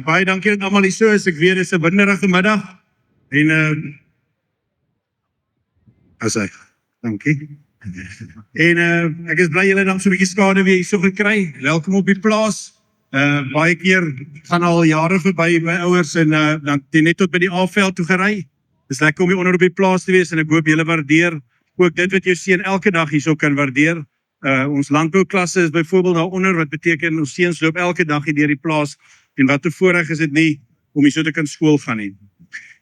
Baie dankie dat almal hier so is. Ek weet dis 'n winderige middag. En dankie. En ek is bly julle dan so 'n bietjie skade weer hier so gekry. Welkom op die plaas. Baie keer gaan al jare verby my ouers en dan net tot by die A-veld toe gery. Dis lekker om hier onder op die plaas te wees en ek hoop julle waardeer ook dit wat jou seun elke dag hierso kan waardeer. Ons landbouklasse is byvoorbeeld daaronder, wat beteken ons seuns loop elke dag hier deur die plaas en wat 'n voorreg is dit nie om hier so te kan skool gaan nie.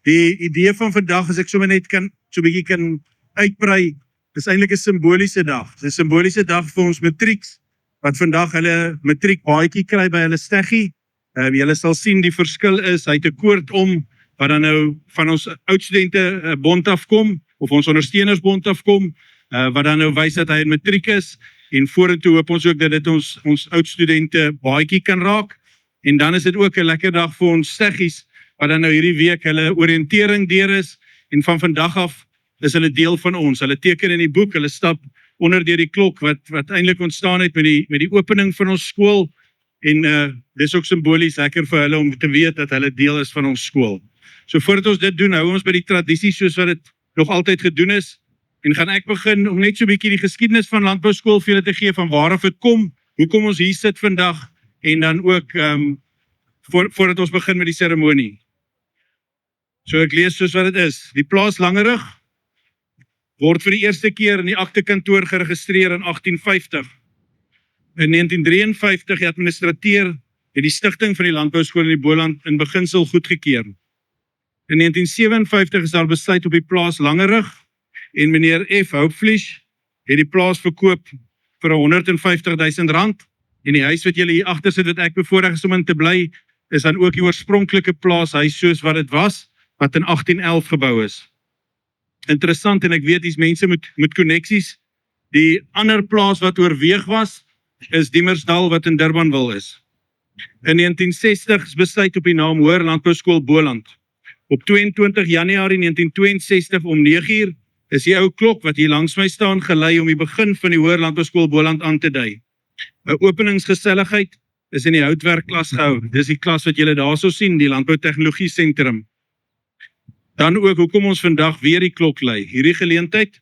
Die idee van vandag, as ek sommer net so 'n bietjie kan uitbrei, is eintlik 'n simboliese dag. Dis 'n simboliese dag vir ons matrieks wat vandag hulle matriek baadjie kry by hulle steggie. Julle sal sien die verskil is, hy het 'n koord om wat dan nou van ons oudstudente bond afkom of ons ondersteunersbond afkom, wat dan nou wys dat hy in matriek is en vorentoe hoop ons ook dat dit ons oudstudente baadjie kan raak. En dan is dit ook 'n lekker dag vir ons steggies wat dan nou hierdie week hulle oriëntering deur is en van vandag af is hulle deel van ons. Hulle teken in die boek, hulle stap onder deur die klok wat eintlik ontstaan het met die opening van ons skool en dis ook simbolies lekker vir hulle om te weet dat hulle deel is van ons skool. So voordat ons dit doen, hou ons by die tradisie soos wat dit nog altyd gedoen is en gaan ek begin om net so 'n bietjie die geskiedenis van landbouskool vir julle te gee van waar af dit kom, hoekom ons hier sit vandag en dan ook voordat ons begin met die seremonie. So ek lees soos wat dit is. Die plaas Langerug word vir die eerste keer in die aktekantoor geregistreer in 1850. In 1953 die administrateur het die stigting van die landbouskool in die Boland in beginsel goedgekeur. In 1957 is daar besluit op die plaas Langerug en meneer F. Houpfleisch het die plaas verkoop vir R150.000 en die huis wat julle hier agter sit wat ek bevoorreg is om in te bly, is dan ook die oorspronklike plaashuis soos wat dit was, wat in 1811 gebou is. Interessant, en ek weet die mense met koneksies, die ander plaas wat oorweeg was, is Diemersdal wat in Durbanville is. In 1960 is besluit op die naam Hoër Landbouskool Boland. Op 22 Januarie 1962 om 9:00 is die ou klok wat hier langs my staan gelei om die begin van die Hoër Landbouskool Boland aan te dui. 'n Openingsgeselligheid is in die houtwerkklas gehou. Dis die klas wat julle daarso sien, die Landboutegnologie Sentrum. Dan ook hoekom ons vandag weer die klok lui. Hierdie geleentheid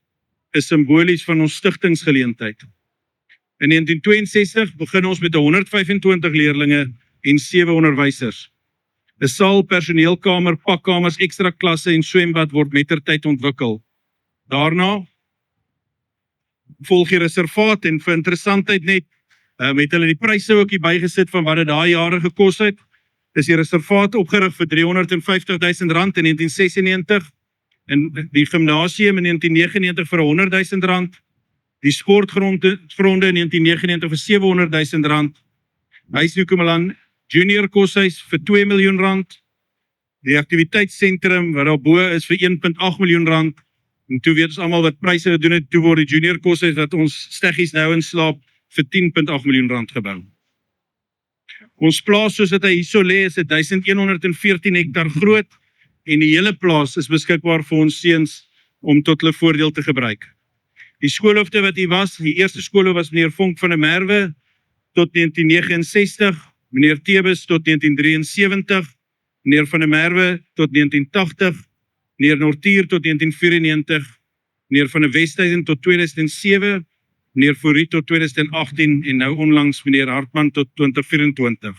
is simbolies van ons stigtingsgeleentheid. In 1962 begin ons met 125 leerlinge en 7 onderwysers. 'n Saal, personeelkamer, pakkamers, ekstra klasse en swembad word mettertyd ontwikkel. Daarna volg die reservaat en vir interessantheid net met hulle die pryse ook hier bygesit van wat dit daai jare gekos het. Is die reservaat opgerig vir R350.000 in 1996 en die gimnasium in 1999 vir R100.000, die sportgronde in 1999 vir R700.000, Huis Nkomalan Junior koshuis vir R2 miljoen, die aktiwiteitssentrum wat daarbo is vir R1.8 miljoen, en toe weet ons almal wat pryse gedoen het, toe word die junior koshuis wat ons steggies nou in slaap vir R10.8 miljoen gebou. Ons plaas soos dit hy hierso lê is 1114 hektar groot en die hele plaas is beskikbaar vir ons seuns om tot hulle voordeel te gebruik. Die skoolhoofde wat hier was, die eerste skoolhoof was meneer Vonk van der Merwe tot 1969, meneer Tebes tot 1973, meneer van der Merwe tot 1980, meneer Nortier tot 1994, meneer van der Westhuizen tot 2007, meneer Fourie tot 2018 en nou onlangs meneer Hartman tot 2024.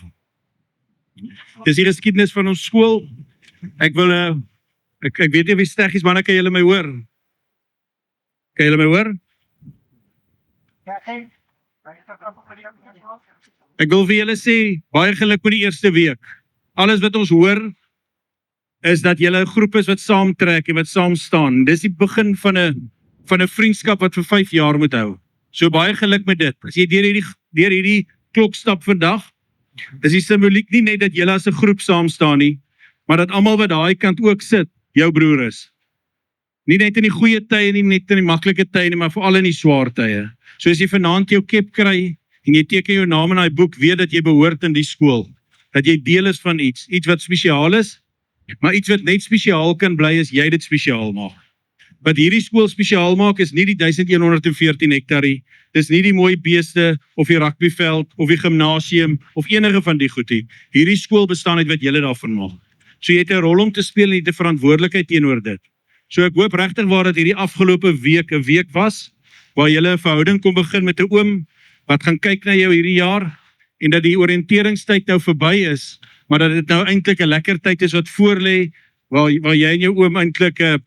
Dis die geskiedenis van ons skool. Ek weet nie wie steggies, maar kan julle my hoor? Kan julle my hoor? Ek wil vir julle sê, baie geluk met die eerste week. Alles wat ons hoor, is dat julle 'n groep is wat saamtrek en wat saam staan. Dis die begin van 'n vriendskap wat vir 5 jaar moet hou. So baie geluk met dit. As jy deur hierdie klok stap vandag, is die simboliek nie net dat julle as 'n groep saam staan nie, maar dat almal wat daai kant ook sit, jou broer is. Nie net in die goeie tye nie, net in die maklike tye nie, maar veral in die swaar tye. So as jy vanaand jou kep kry en jy teken jou naam in daai boek, weet dat jy behoort in die skool. Dat jy deel is van iets wat spesiaal is, maar iets wat net spesiaal kan bly as jy dit spesiaal maak. Wat hierdie skool spesiaal maak is nie die 1114 hektarie, dis nie die mooi beeste of die rugbyveld of die gimnasium of enige van die goed nie. Hierdie skool bestaan uit wat julle daarvan maak. So jy het 'n rol om te speel en jy het 'n verantwoordelikheid teenoor dit. So ek hoop regtig waar dat hierdie afgelope week 'n week was waar julle 'n verhouding kon begin met 'n oom wat gaan kyk na jou hierdie jaar en dat die oriënteringstyd nou verby is, maar dat dit nou eintlik 'n lekker tyd is wat voorlê waar jy en jou oom eintlik 'n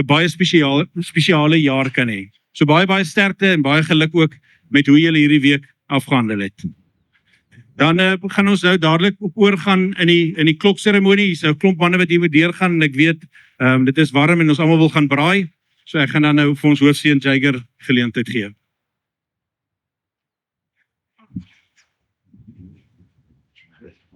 baie spesiale jaar kan hê. So baie sterkte en baie geluk ook met hoe julle hierdie week afgehandel het. Dan gaan ons nou dadelik oorgaan in die klokseremonie. Hier's nou 'n klomp manne wat hier moet deurgaan en ek weet dit is warm en ons almal wil gaan braai. So ek gaan dan nou vir ons hoofseun Jager geleentheid gee.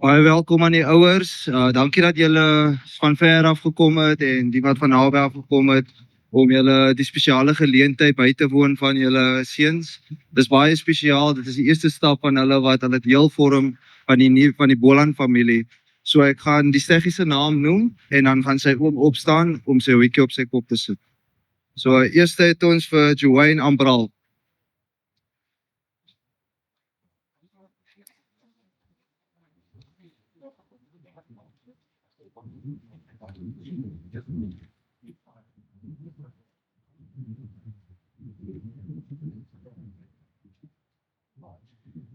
Baie welkom aan die ouers. Dankie dat julle van ver af gekom het en die wat van naby af gekom het om julle die spesiale geleentheid by te woon van julle seuns. Dis baie spesiaal. Dit is die eerste stap van hulle wat hulle deel vorm van die Boland familie. So ek gaan die steggie se naam noem en dan gaan sy oom opstaan om sy hoedjie op sy kop te sit. So eers het ons vir Joanne Ambral.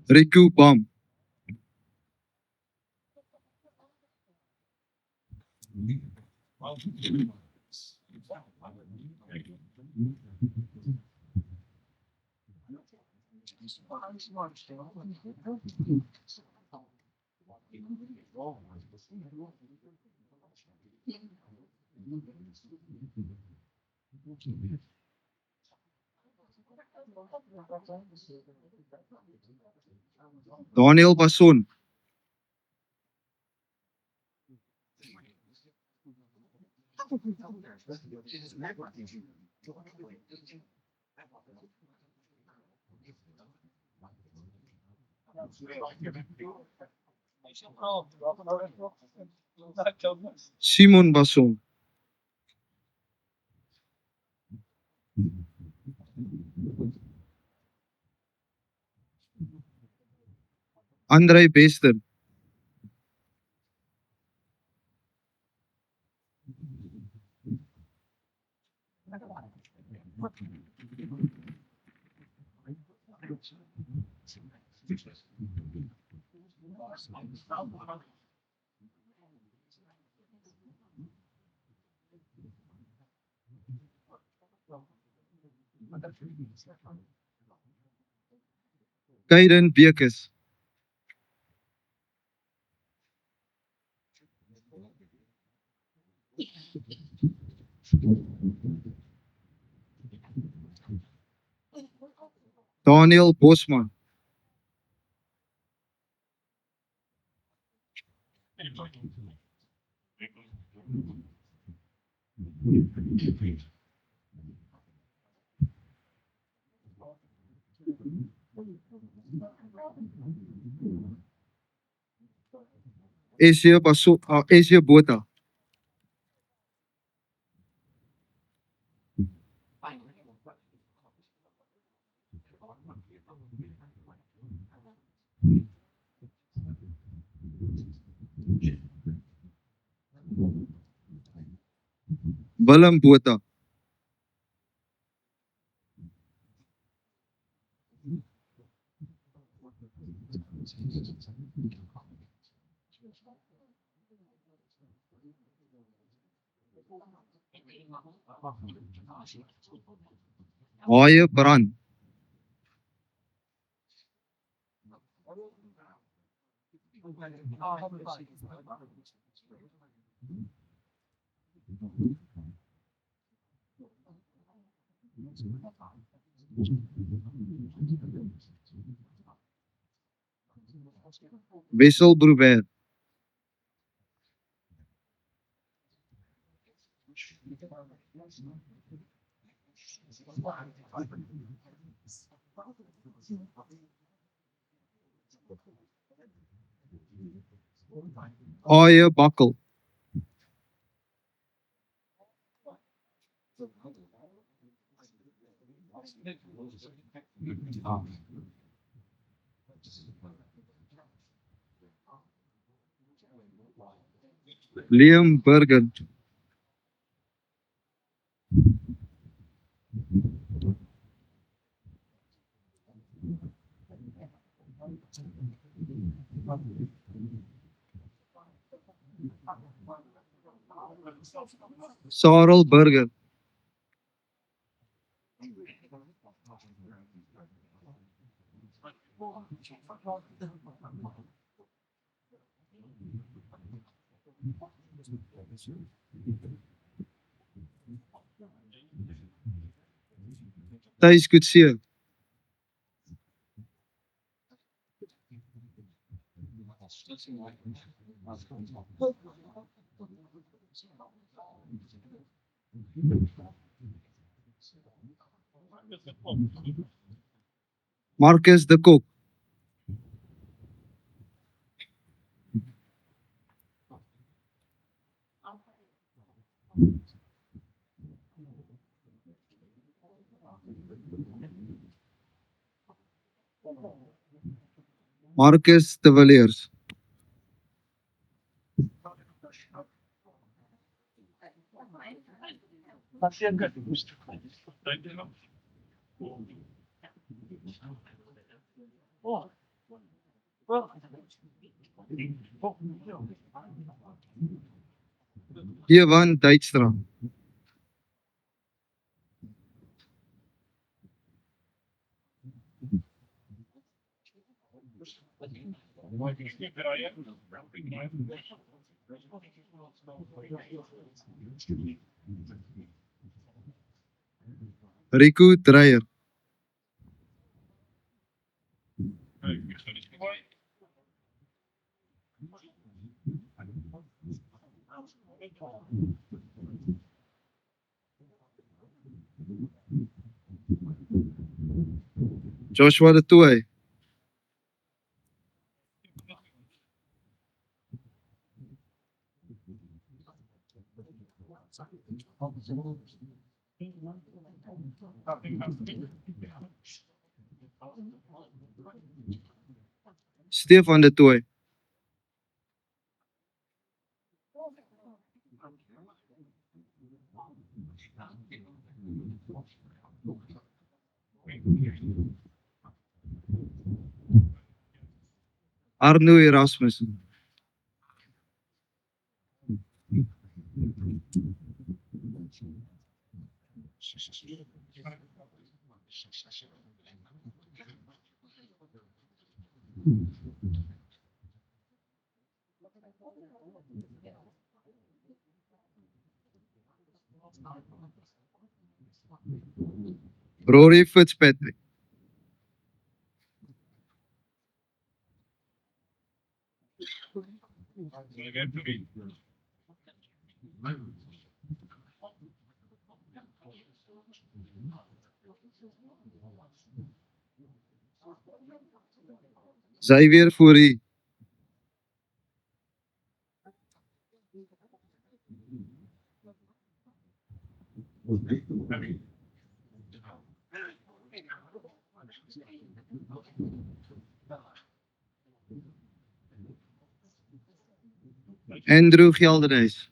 Riku Bam. Daniel Bason. Simon Bason. Andrei Bester. Kaiden Bekes. Daniel Bosman. Asia Botha. Willem Botha. Haie Brand. Wessel Bruber. Aye Bakkel. Liam Burger. Sarel Burger. Thijs Coetzee. Marcus de Kok. Marcus de Villiers. Ewan Duitstra. Rico Dreyer. Joshua de Tooy. Stefan de Tooy. Arno Erasmus. Rory Fitzpatrick. Xavier Fourie. Andrew Geldenhuys.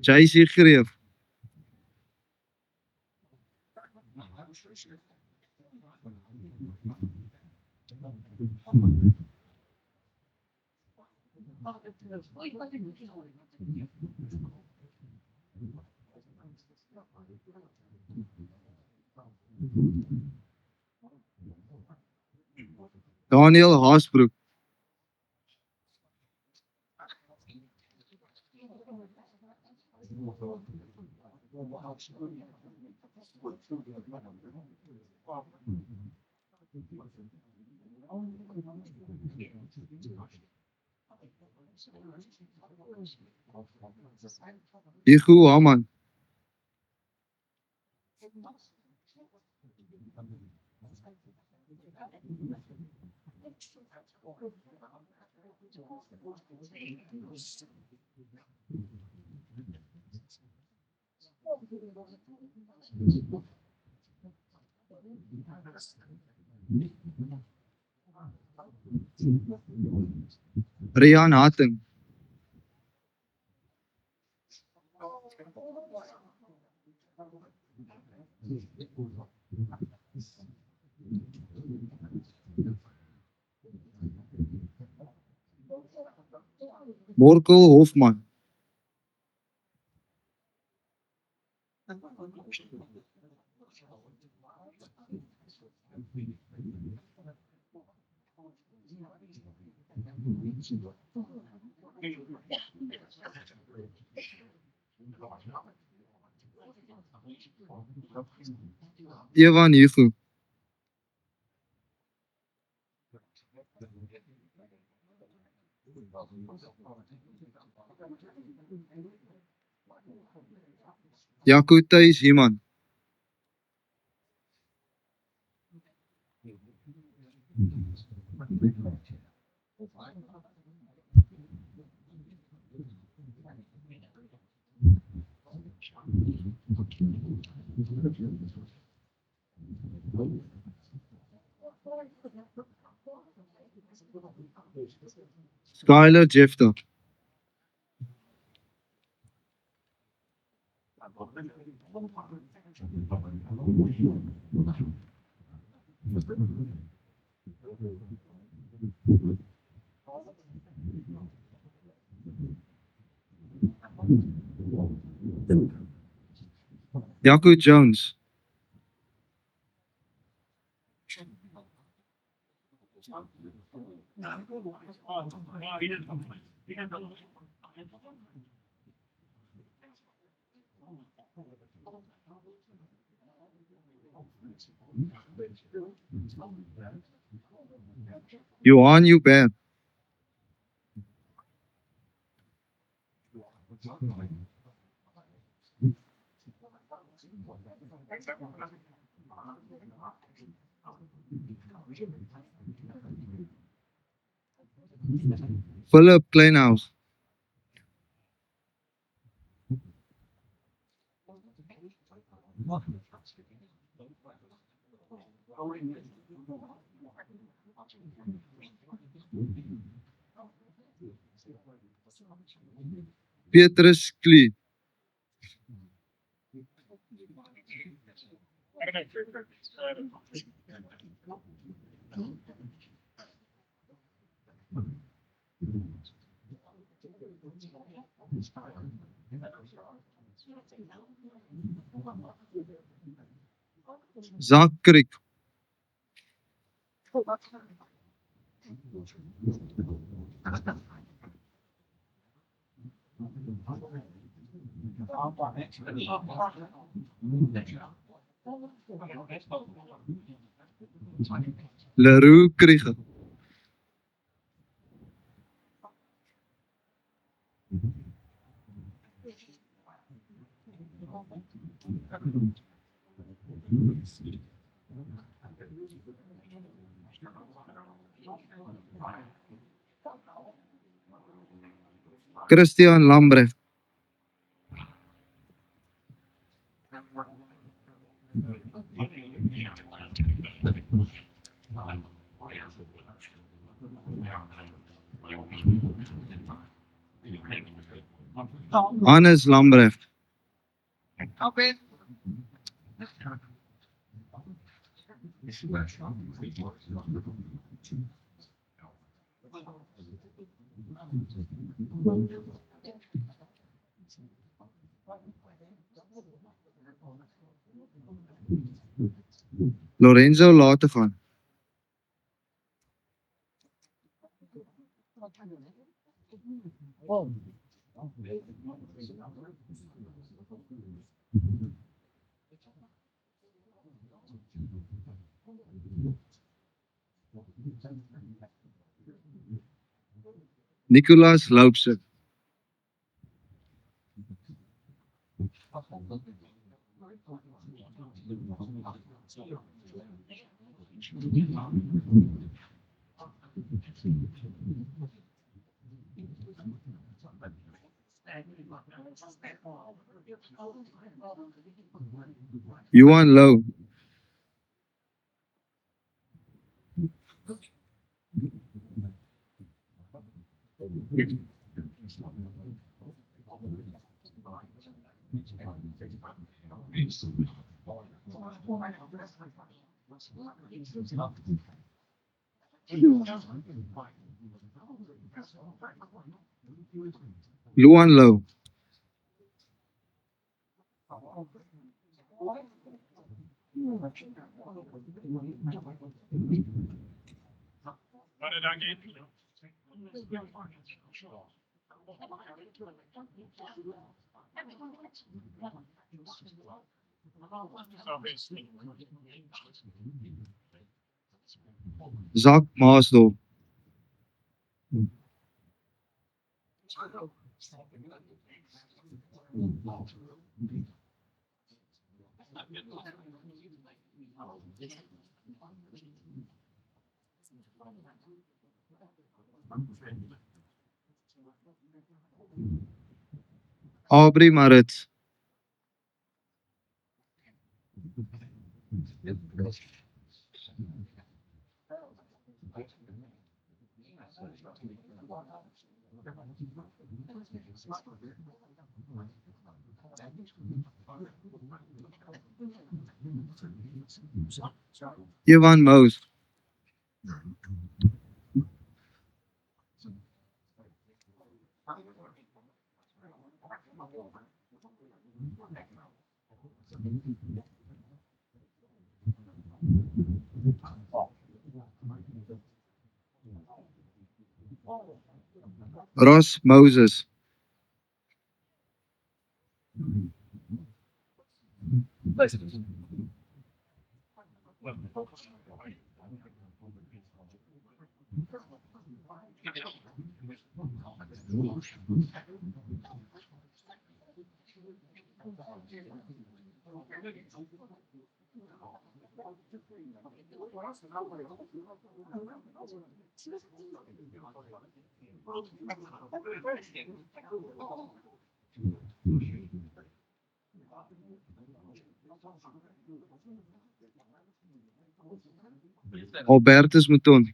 JC Greef. Daniel Haasbroek. Hugo Haman. Rian Hatting. Morkel Hofman. Evan Hugo. Jaco Thuis Human. Skyler Jefter. Jaco Jones. Johan Joubert. Philip Kleinhaus. Petrus Klee. Zak Kriek. Leroux Krieger. Christian Lambrecht. Hannes Lambrecht. Lorenzo Lategan. Nicolas Loupse. Yuan Low. Luan Low. Zak Maasdorp. Aubrey Maritz. Evan Mouse. Ross Moses. Albertus Mouton.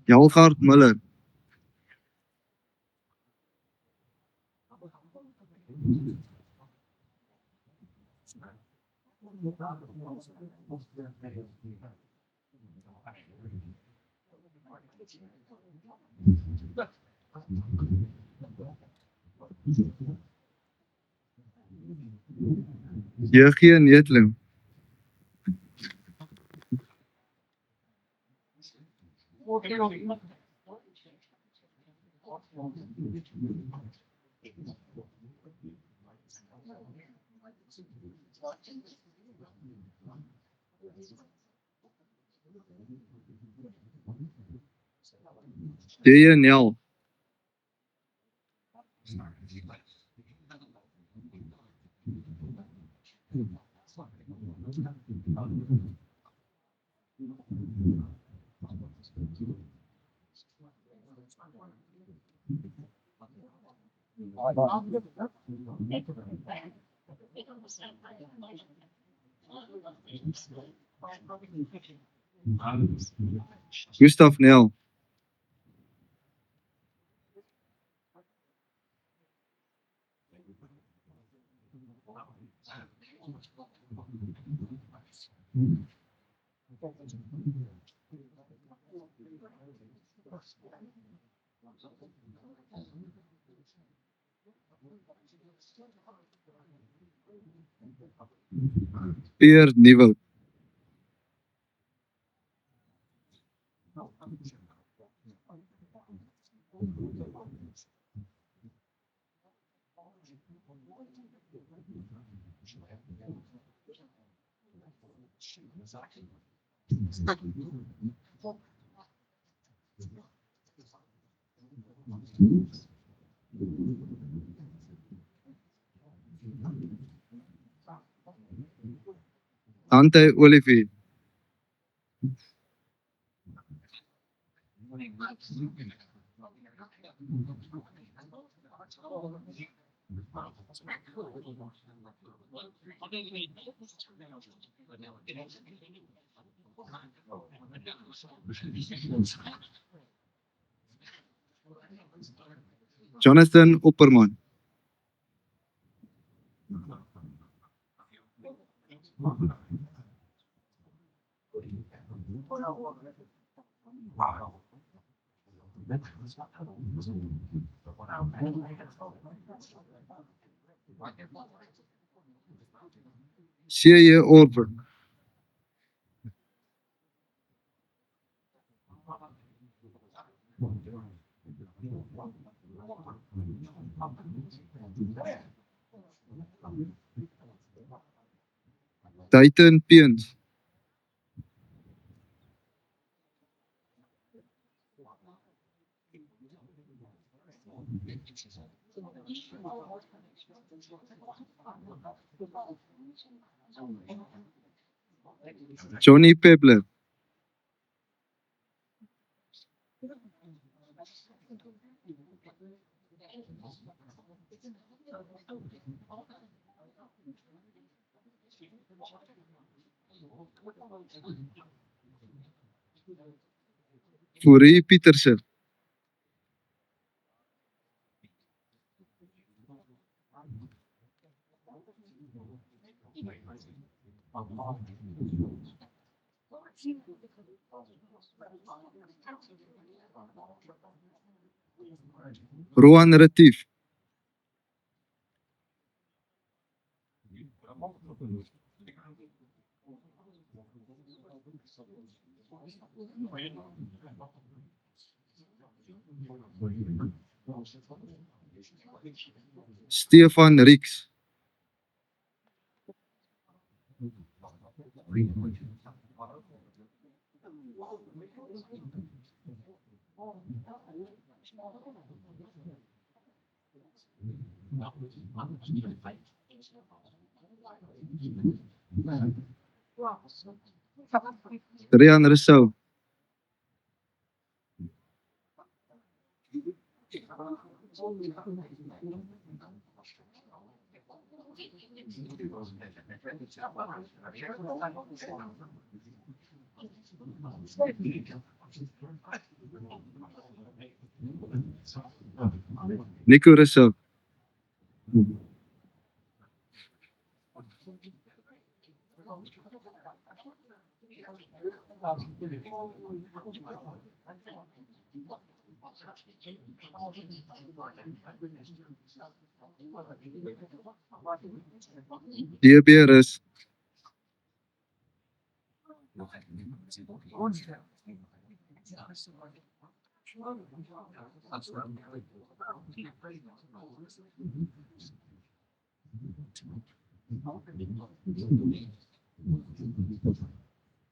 Jalgaard Miller. J.G. Neethling. J.N. Nel. Gustav Nel. Pierre Nieuwhout. Dante Olivier. Jonathan Opperman. C.J. Orber. Dayton Peens. Johnny Pebbler. Fourie Pieterse. Rohan Retief. Stefan Rix. Rian Rousseau. Nico Rousseau. DB Rus.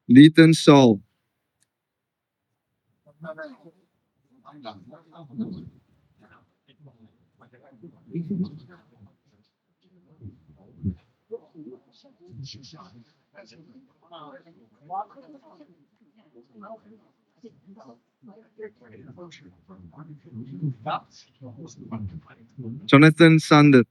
Leighton Saul. Jonathan Sander.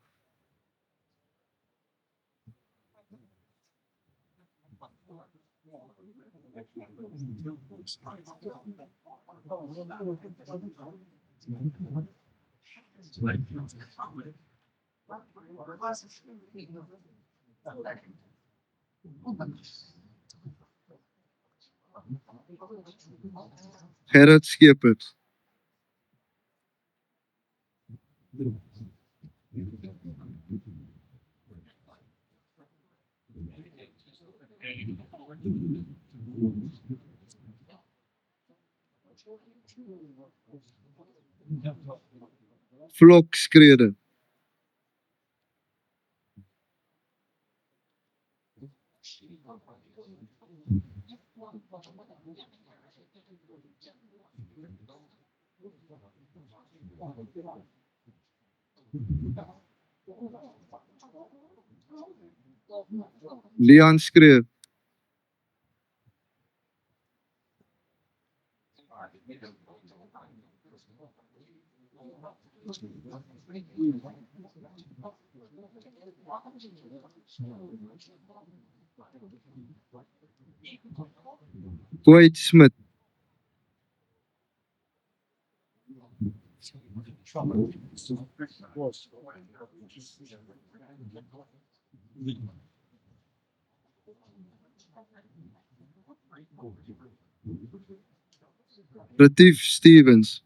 Gerrit Skeepers. Vlok Schreder. Leon Screw, Boyd Smith, Retief Stevens,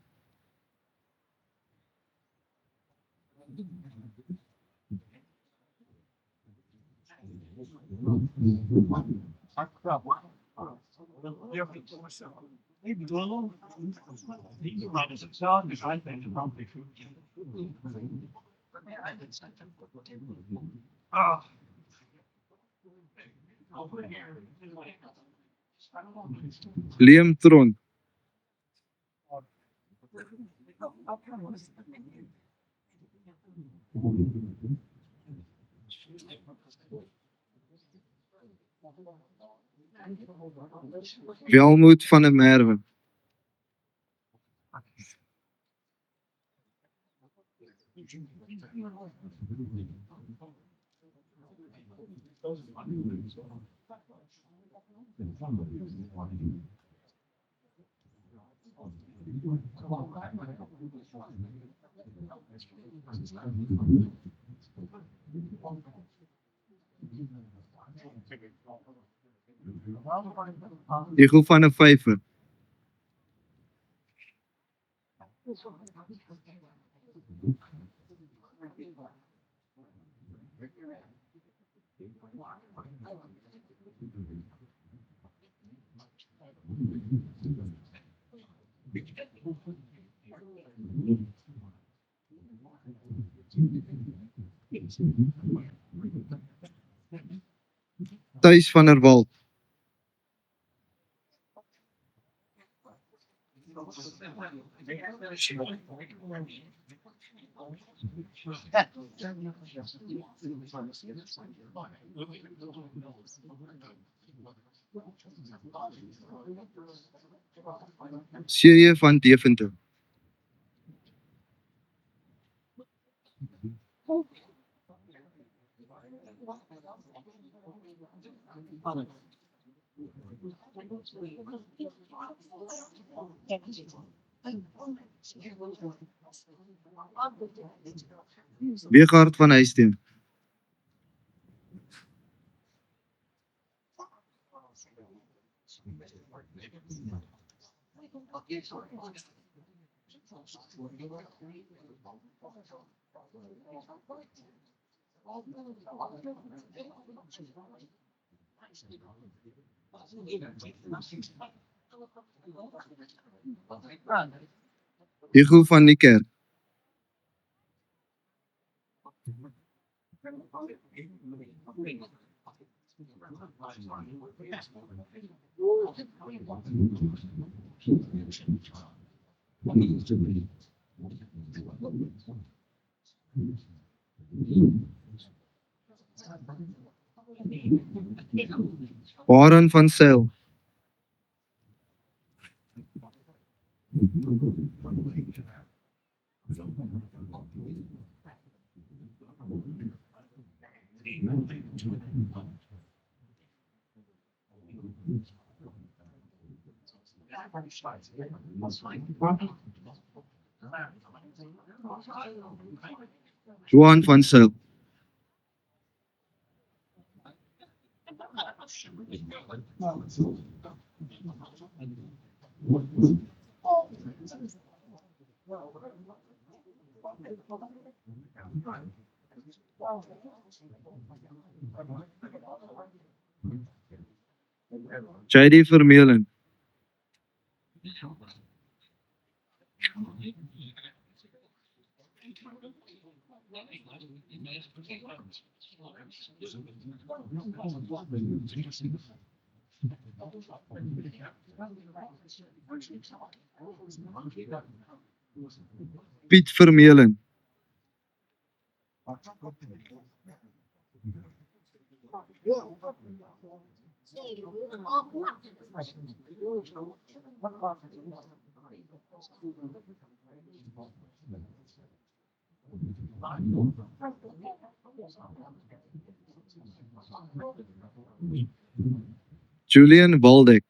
Liam Tron, Welmoed van der Merwe, Hugo van der Vyver, Thys van der Walt, CJ van Deventer, Weghard van Huisteen, Hugo van die Kerk, Baron van Zyl, Johan van Zyl, JD Vermeulen, Piet Vermeulen. Julian Waldeck.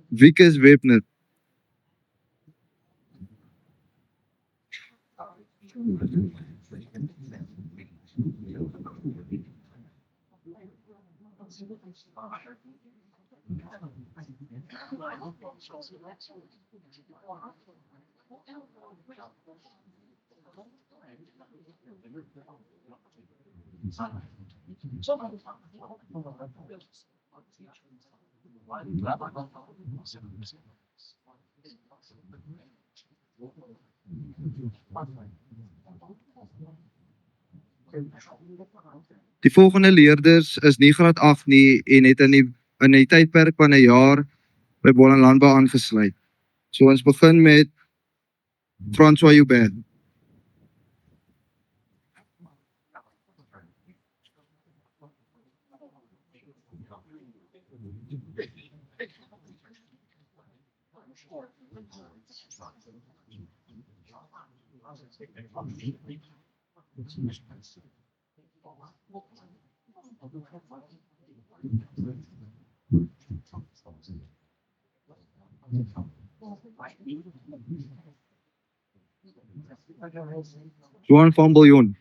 Wikus Webner. Die volgende leerders is nie graad 8 nie en het in die tydperk van 'n jaar by Bol en Landbou aangesluit. So ons begin met François Joubert. Johan van Biljon.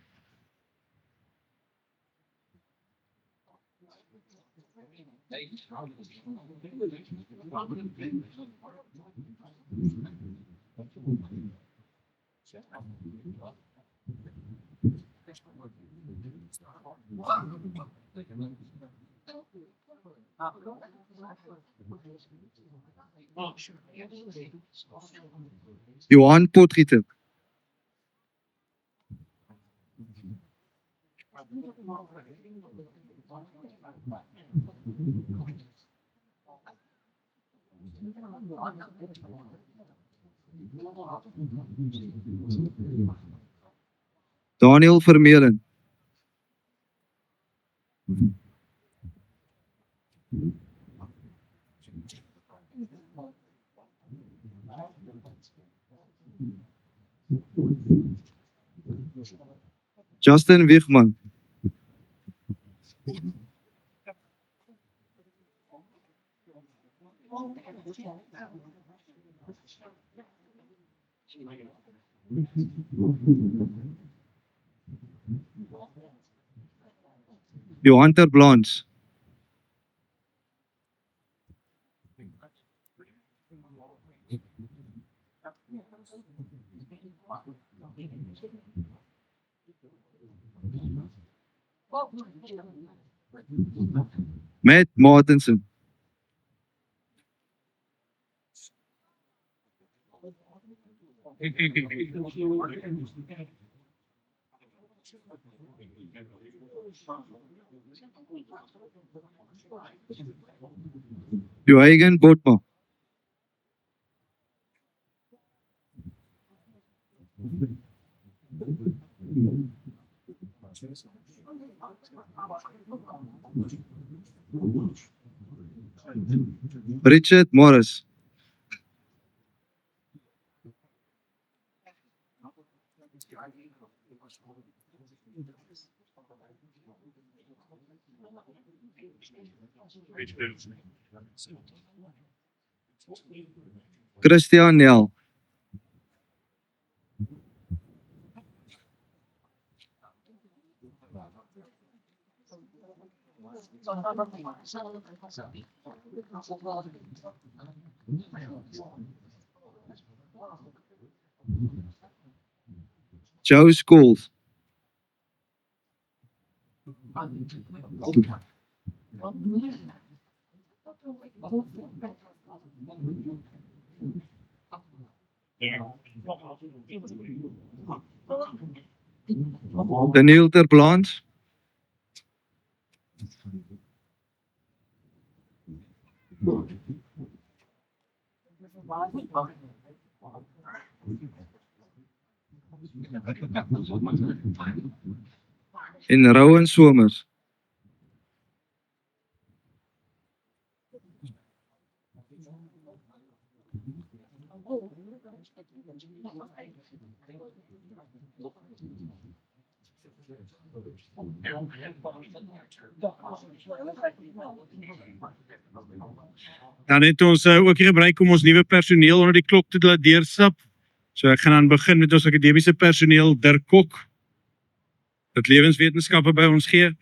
Johan Potgieter. Daniel Vermeulen. Justin Wigman. Johan ter Blans. Matt Martensen. Johagen Botma. Richard Morris. Christian Nel. Joe Scholes. Daniel Terplant. En Rowan Somers. Dan het ons ook hier gebruik om ons nuwe personeel onder die klok te laat deurstap. So ek gaan dan begin met ons akademiese personeel, Dirk Kok, wat lewenswetenskappe by ons gee.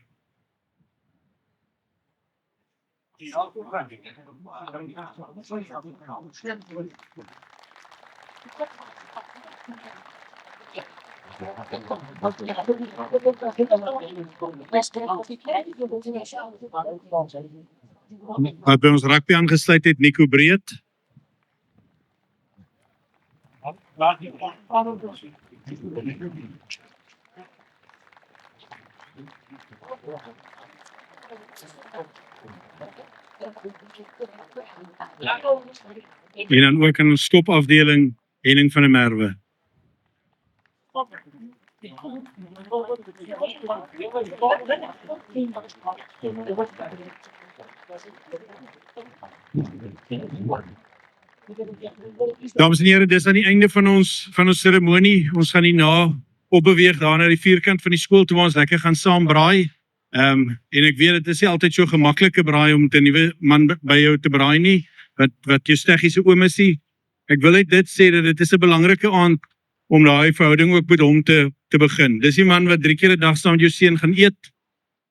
Wat by ons rugby aangesluit het, Nico Breed. En dan ook aan ons stopafdeling, Henning van der Merwe. Dames en heren, dis aan die einde van ons ceremonie. Ons gaan hierna opbeweeg daar na die vierkant van die skool toe waar ons lekker gaan saam braai. En ek weet, het is nie altyd so gemaklike braai om 'n nuwe man by jou te braai nie, wat jou steggiese oom is nie. Ek wil net dit sê dat dit is 'n belangrike aand om daai verhouding ook met hom te begin. Dis die man wat 3 keer 'n dag saam met jou seun gaan eet,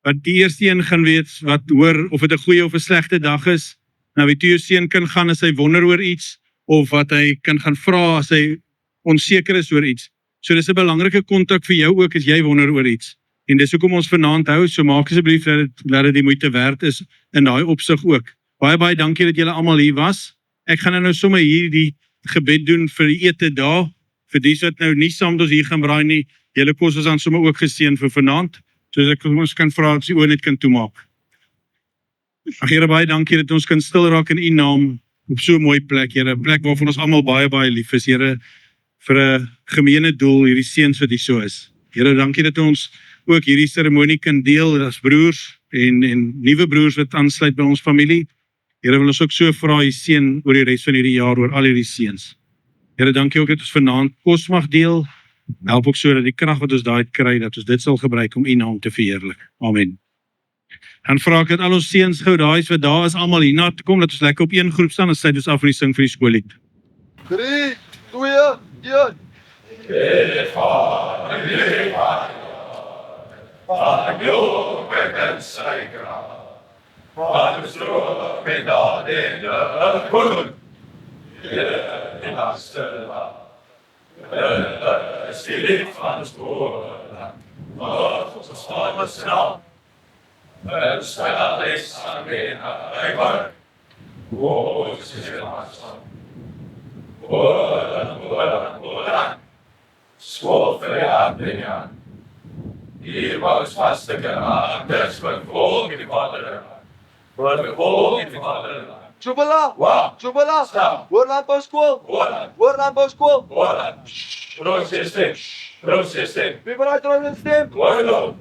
wat die eerste een gaan weet, wat hoor of dit 'n goeie of 'n slegte dag is, nou wie toe jou seun kan gaan as hy wonder oor iets, of wat hy kan gaan vra as hy onseker is oor iets. So dis 'n belangrike kontak vir jou ook as jy wonder oor iets. En dis hoekom ons vanaand hou, so maak asseblief dat dit die moeite werd is in daai opsig ook. Baie dankie dat julle almal hier was. Ek gaan nou sommer hier die gebed doen vir die ete daar, vir die wat nou nie saam met ons hier gaan braai nie. Julle kos is dan sommer ook geseën vir vanaand, sodat ek ons kan vra as die oor net kan toemaak. Ag Here, baie dankie dat ons kan stil raak in U naam op so 'n mooi plek, Here, 'n plek waarvan ons almal baie lief is, Here, vir 'n gemeene doel, hierdie seuns wat hier so is. Here, dankie dat ons ook hierdie seremonie kan deel as broers en nuwe broers wat aansluit by ons familie. Here, wil ons ook so vra U seën oor die res van hierdie jaar, oor al hierdie seuns. Here, dankie ook dat ons vanaand kos mag deel. Help ook so dat die krag wat ons daai kry, dat ons dit sal gebruik om U naam te verheerlik. Amen. Dan vra ek dat al ons seuns gou daai wat daar is almal hierna toe kom, dat ons lekker op een groep staan en sluit ons af met die sing vir die skoollied. 3, 2, 1. Van jou en sy graag, van de stroom met dat in de koen, in Amsterdam, is die lied van de sporen, wat ons stormen snel, en spel is aan mijn eigen, hoe is het afstand, horen, school verjaardingen. Hier was vast de gemaakt, dus we volgen die vaderland. We volgen die vaderland. Chubala! Wow! Chubala! Stop! Hoor landbouwschool! Holland! Hoor landbouwschool! Holland! Processing! Processing! Wie vanuit Roland stem? Holland!